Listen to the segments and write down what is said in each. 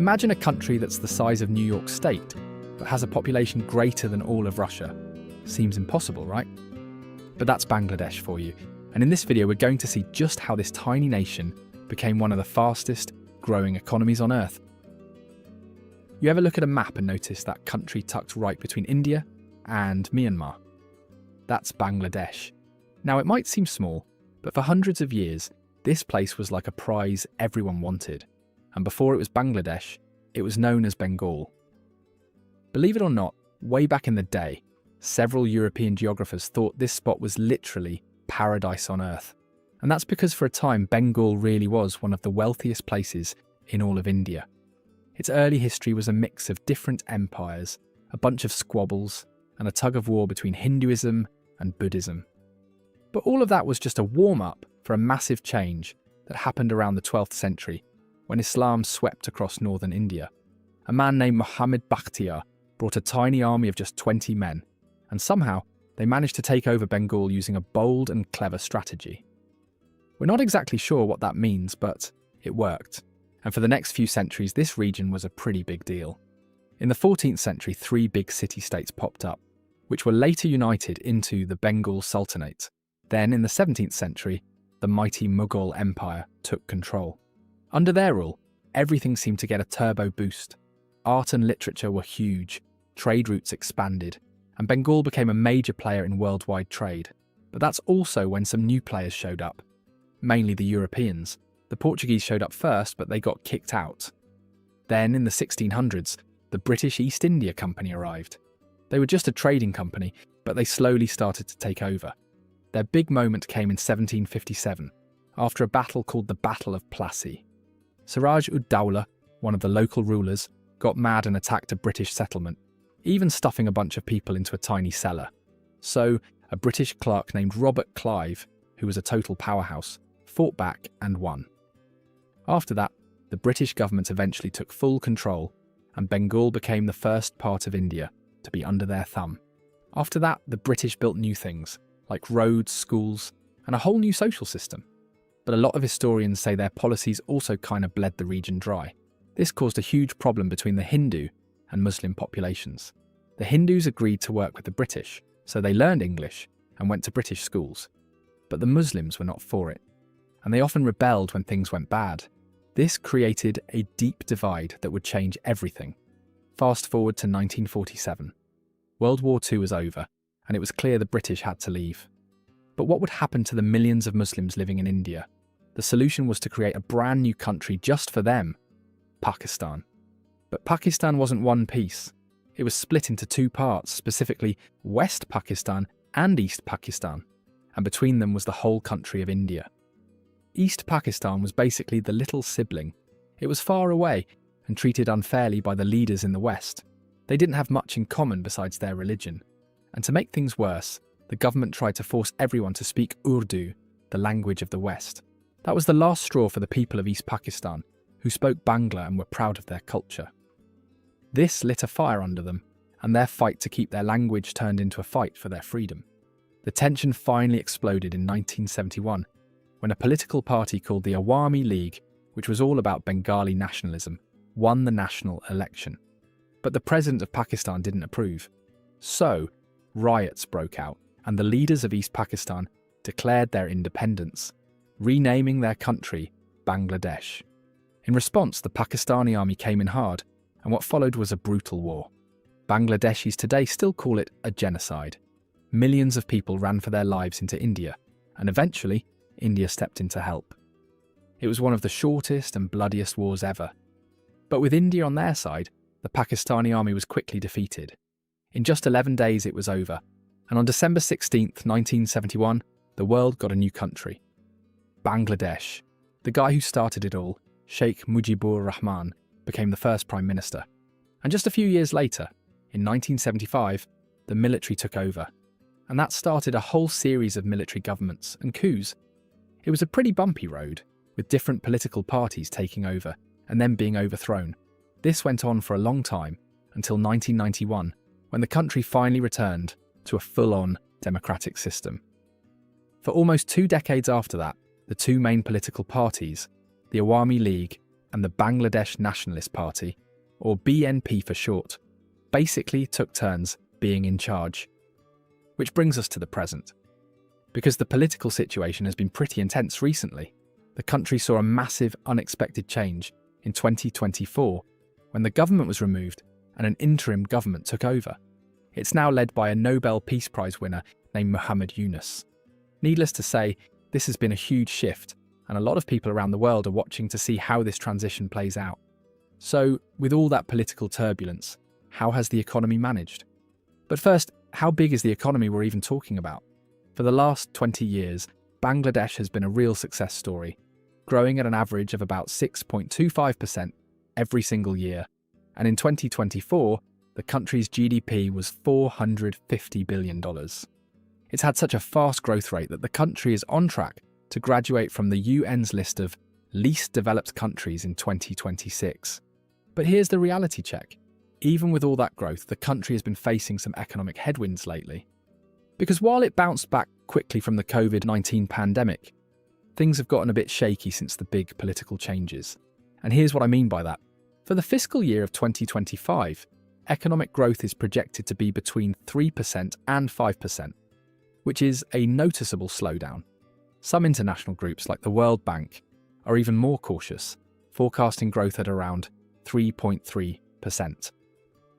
Imagine a country that's the size of New York State, but has a population greater than all of Russia. Seems impossible, right? But that's Bangladesh for you. And in this video, we're going to see just how this tiny nation became one of the fastest growing economies on Earth. You ever look at a map and notice that country tucked right between India and Myanmar? That's Bangladesh. Now, it might seem small, but for hundreds of years, this place was like a prize everyone wanted. And before it was Bangladesh, it was known as Bengal. Believe it or not, way back in the day, several European geographers thought this spot was literally paradise on Earth. And that's because for a time, Bengal really was one of the wealthiest places in all of India. Its early history was a mix of different empires, a bunch of squabbles, and a tug of war between Hinduism and Buddhism. But all of that was just a warm-up for a massive change that happened around the 12th century when Islam swept across northern India. A man named Muhammad Bakhtiar brought a tiny army of just 20 men, and somehow they managed to take over Bengal using a bold and clever strategy. We're not exactly sure what that means, but it worked. And for the next few centuries, this region was a pretty big deal. In the 14th century, 3 big city-states popped up, which were later united into the Bengal Sultanate. Then, in the 17th century, the mighty Mughal Empire took control. Under their rule, everything seemed to get a turbo boost. Art and literature were huge, trade routes expanded, and Bengal became a major player in worldwide trade. But that's also when some new players showed up, mainly the Europeans. The Portuguese showed up first, but they got kicked out. Then, in the 1600s, the British East India Company arrived. They were just a trading company, but they slowly started to take over. Their big moment came in 1757, after a battle called the Battle of Plassey. Siraj-ud-Dawla, one of the local rulers, got mad and attacked a British settlement, even stuffing a bunch of people into a tiny cellar. So, a British clerk named Robert Clive, who was a total powerhouse, fought back and won. After that, the British government eventually took full control, and Bengal became the first part of India to be under their thumb. After that, the British built new things, like roads, schools, and a whole new social system. But a lot of historians say their policies also kind of bled the region dry. This caused a huge problem between the Hindu and Muslim populations. The Hindus agreed to work with the British, so they learned English and went to British schools. But the Muslims were not for it, and they often rebelled when things went bad. This created a deep divide that would change everything. Fast forward to 1947. World War II was over, and it was clear the British had to leave. But what would happen to the millions of Muslims living in India? The solution was to create a brand new country just for them, Pakistan. But Pakistan wasn't one piece. It was split into 2 parts, specifically West Pakistan and East Pakistan, and between them was the whole country of India. East Pakistan was basically the little sibling. It was far away and treated unfairly by the leaders in the West. They didn't have much in common besides their religion. And to make things worse, the government tried to force everyone to speak Urdu, the language of the West. That was the last straw for the people of East Pakistan, who spoke Bangla and were proud of their culture. This lit a fire under them, and their fight to keep their language turned into a fight for their freedom. The tension finally exploded in 1971, when a political party called the Awami League, which was all about Bengali nationalism, won the national election. But the president of Pakistan didn't approve. So, riots broke out, and the leaders of East Pakistan declared their independence, renaming their country Bangladesh. In response, the Pakistani army came in hard, and what followed was a brutal war. Bangladeshis today still call it a genocide. Millions of people ran for their lives into India, and eventually, India stepped in to help. It was one of the shortest and bloodiest wars ever. But with India on their side, the Pakistani army was quickly defeated. In just 11 days it was over, and on December 16th, 1971, the world got a new country. Bangladesh. The guy who started it all, Sheikh Mujibur Rahman, became the first prime minister. And just a few years later, in 1975, the military took over. And that started a whole series of military governments and coups. It was a pretty bumpy road, with different political parties taking over and then being overthrown. This went on for a long time, until 1991, when the country finally returned to a full-on democratic system. For almost 2 decades after that, the 2 main political parties, the Awami League and the Bangladesh Nationalist Party, or BNP for short, basically took turns being in charge. Which brings us to the present. Because the political situation has been pretty intense recently, the country saw a massive, unexpected change in 2024 when the government was removed and an interim government took over. It's now led by a Nobel Peace Prize winner named Muhammad Yunus. Needless to say, this has been a huge shift, and a lot of people around the world are watching to see how this transition plays out. So, with all that political turbulence, how has the economy managed? But first, how big is the economy we're even talking about? For the last 20 years, Bangladesh has been a real success story, growing at an average of about 6.25% every single year. And in 2024, the country's GDP was $450 billion. It's had such a fast growth rate that the country is on track to graduate from the UN's list of least developed countries in 2026. But here's the reality check. Even with all that growth, the country has been facing some economic headwinds lately. Because while it bounced back quickly from the COVID-19 pandemic, things have gotten a bit shaky since the big political changes. And here's what I mean by that. For the fiscal year of 2025, economic growth is projected to be between 3% and 5%, which is a noticeable slowdown. Some international groups like the World Bank are even more cautious, forecasting growth at around 3.3%.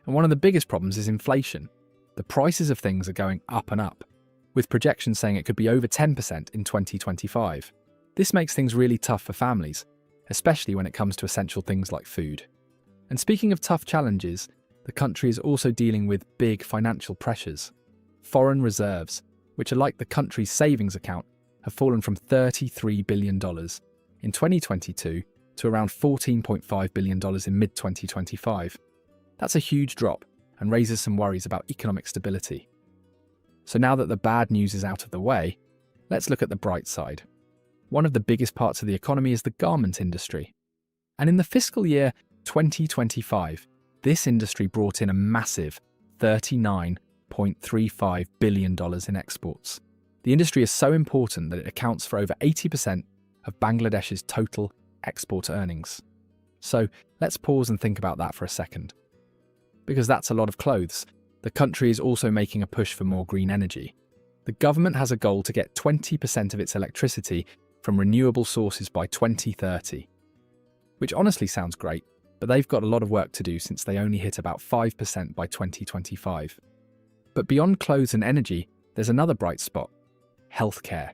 And one of the biggest problems is inflation. The prices of things are going up and up, with projections saying it could be over 10% in 2025. This makes things really tough for families, especially when it comes to essential things like food. And speaking of tough challenges, the country is also dealing with big financial pressures. Foreign reserves, which are like the country's savings account, have fallen from $33 billion in 2022 to around $14.5 billion in mid-2025. That's a huge drop and raises some worries about economic stability. So now that the bad news is out of the way, let's look at the bright side. One of the biggest parts of the economy is the garment industry. And in the fiscal year 2025, this industry brought in a massive $39.35 billion in exports. The industry is so important that it accounts for over 80% of Bangladesh's total export earnings. So let's pause and think about that for a second. Because that's a lot of clothes, the country is also making a push for more green energy. The government has a goal to get 20% of its electricity from renewable sources by 2030. Which honestly sounds great, but they've got a lot of work to do since they only hit about 5% by 2025. But beyond clothes and energy, there's another bright spot: healthcare.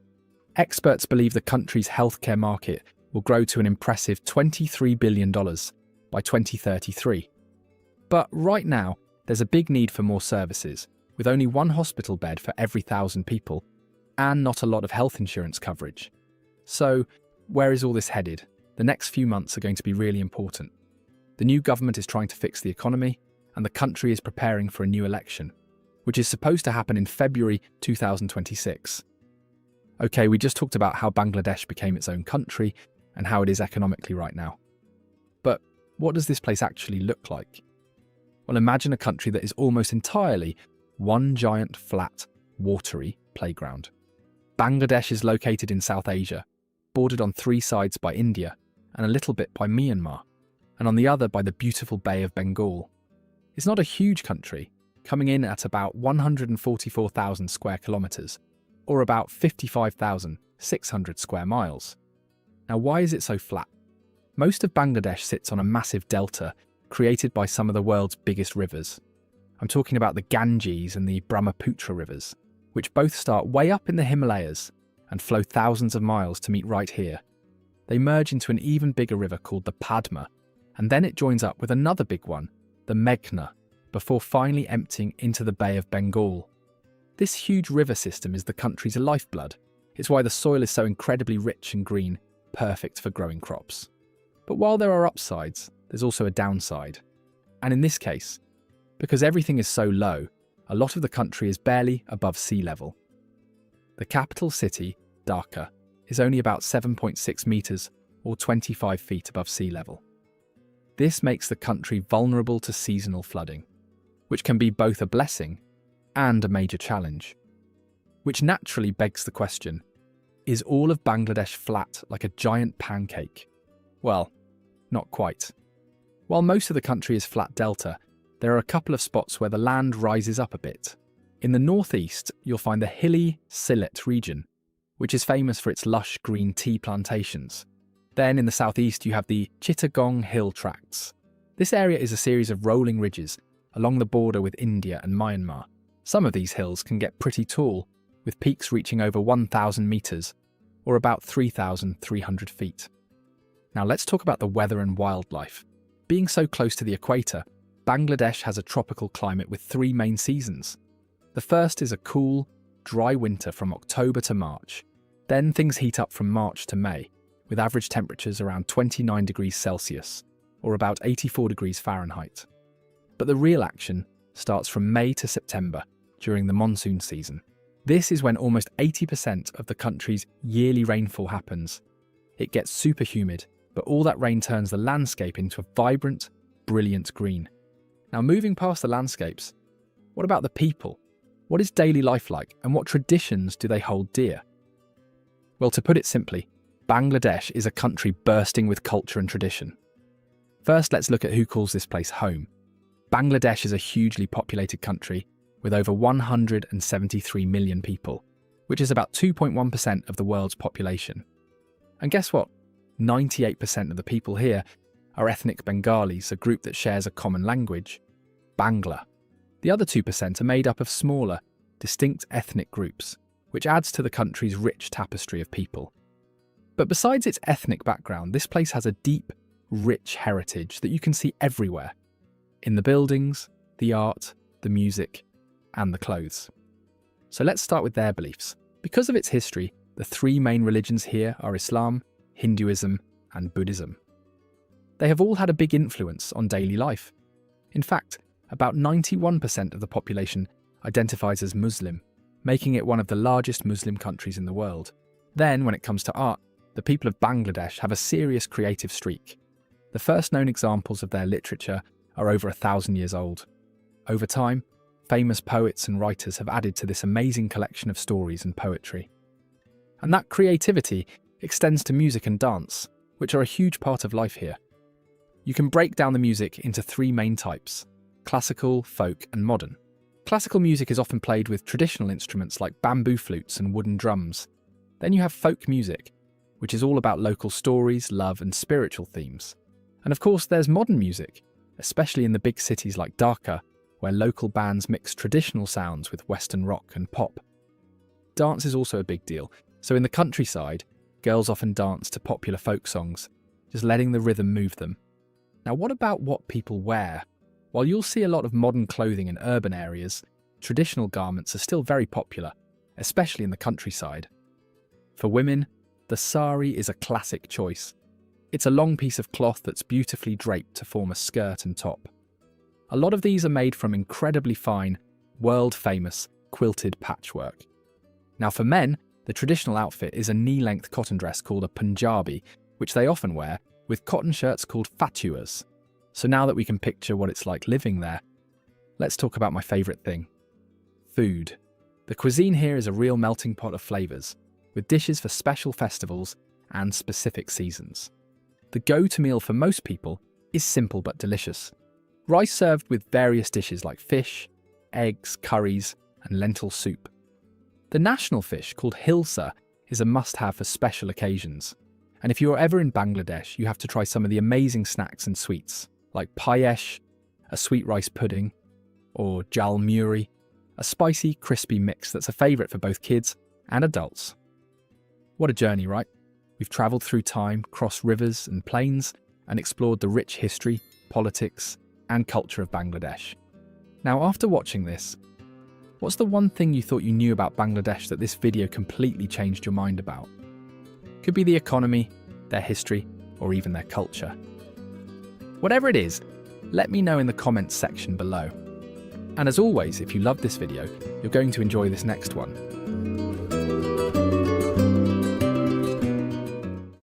Experts believe the country's healthcare market will grow to an impressive $23 billion by 2033. But right now, there's a big need for more services, with only one hospital bed for every 1,000 people, and not a lot of health insurance coverage. So, where is all this headed? The next few months are going to be really important. The new government is trying to fix the economy, and the country is preparing for a new election, which is supposed to happen in February 2026. Okay, we just talked about how Bangladesh became its own country and how it is economically right now. But what does this place actually look like? Well, imagine a country that is almost entirely one giant, flat, watery playground. Bangladesh is located in South Asia, bordered on 3 sides by India and a little bit by Myanmar, and on the other by the beautiful Bay of Bengal. It's not a huge country, coming in at about 144,000 square kilometres, or about 55,600 square miles. Now, why is it so flat? Most of Bangladesh sits on a massive delta created by some of the world's biggest rivers. I'm talking about the Ganges and the Brahmaputra rivers, which both start way up in the Himalayas and flow thousands of miles to meet right here. They merge into an even bigger river called the Padma, and then it joins up with another big one, the Meghna, before finally emptying into the Bay of Bengal. This huge river system is the country's lifeblood. It's why the soil is so incredibly rich and green, perfect for growing crops. But while there are upsides, there's also a downside. And in this case, because everything is so low, a lot of the country is barely above sea level. The capital city, Dhaka, is only about 7.6 metres or 25 feet above sea level. This makes the country vulnerable to seasonal flooding, which can be both a blessing and a major challenge. Which naturally begs the question, is all of Bangladesh flat like a giant pancake? Well, Not quite. While most of the country is flat delta, there are a couple of spots where the land rises up a bit. In the northeast, you'll find the hilly Sylhet region, which is famous for its lush green tea plantations. Then in the southeast, you have the Chittagong Hill Tracts. This area is a series of rolling ridges along the border with India and Myanmar. Some of these hills can get pretty tall, with peaks reaching over 1,000 metres, or about 3,300 feet. Now let's talk about the weather and wildlife. Being so close to the equator, Bangladesh has a tropical climate with 3 main seasons. The first is a cool, dry winter from October to March. Then things heat up from March to May, with average temperatures around 29 degrees Celsius, or about 84 degrees Fahrenheit. But the real action starts from May to September, during the monsoon season. This is when almost 80% of the country's yearly rainfall happens. It gets super humid, but all that rain turns the landscape into a vibrant, brilliant green. Now, moving past the landscapes, what about the people? What is daily life like, and what traditions do they hold dear? Well, to put it simply, Bangladesh is a country bursting with culture and tradition. First, let's look at who calls this place home. Bangladesh is a hugely populated country with over 173 million people, which is about 2.1% of the world's population. And guess what? 98% of the people here are ethnic Bengalis, a group that shares a common language, Bangla. The other 2% are made up of smaller, distinct ethnic groups, which adds to the country's rich tapestry of people. But besides its ethnic background, this place has a deep, rich heritage that you can see everywhere. In the buildings, the art, the music, and the clothes. So let's start with their beliefs. Because of its history, the 3 main religions here are Islam, Hinduism, and Buddhism. They have all had a big influence on daily life. In fact, about 91% of the population identifies as Muslim, making it one of the largest Muslim countries in the world. Then, when it comes to art, the people of Bangladesh have a serious creative streak. The first known examples of their literature are over 1,000 years old. Over time, famous poets and writers have added to this amazing collection of stories and poetry. And that creativity extends to music and dance, which are a huge part of life here. You can break down the music into 3 main types: classical, folk, and modern. Classical music is often played with traditional instruments like bamboo flutes and wooden drums. Then you have folk music, which is all about local stories, love, and spiritual themes. And of course, there's modern music, especially in the big cities like Dhaka, where local bands mix traditional sounds with Western rock and pop. Dance is also a big deal, so in the countryside, girls often dance to popular folk songs, just letting the rhythm move them. Now, what about what people wear? While you'll see a lot of modern clothing in urban areas, traditional garments are still very popular, especially in the countryside. For women, the sari is a classic choice. It's a long piece of cloth that's beautifully draped to form a skirt and top. A lot of these are made from incredibly fine, world-famous quilted patchwork. Now for men, the traditional outfit is a knee-length cotton dress called a Punjabi, which they often wear, with cotton shirts called fatuas. So now that we can picture what it's like living there, let's talk about my favourite thing: food. The cuisine here is a real melting pot of flavours, with dishes for special festivals and specific seasons. The go-to meal for most people is simple but delicious. Rice served with various dishes like fish, eggs, curries, and lentil soup. The national fish, called hilsa, is a must-have for special occasions. And if you're ever in Bangladesh, you have to try some of the amazing snacks and sweets, like payesh, a sweet rice pudding, or jalmuri, a spicy, crispy mix that's a favourite for both kids and adults. What a journey, right? We've travelled through time, crossed rivers and plains, and explored the rich history, politics, and culture of Bangladesh. Now, after watching this, what's the one thing you thought you knew about Bangladesh that this video completely changed your mind about? Could be the economy, their history, or even their culture. Whatever it is, let me know in the comments section below. And as always, if you loved this video, you're going to enjoy this next one.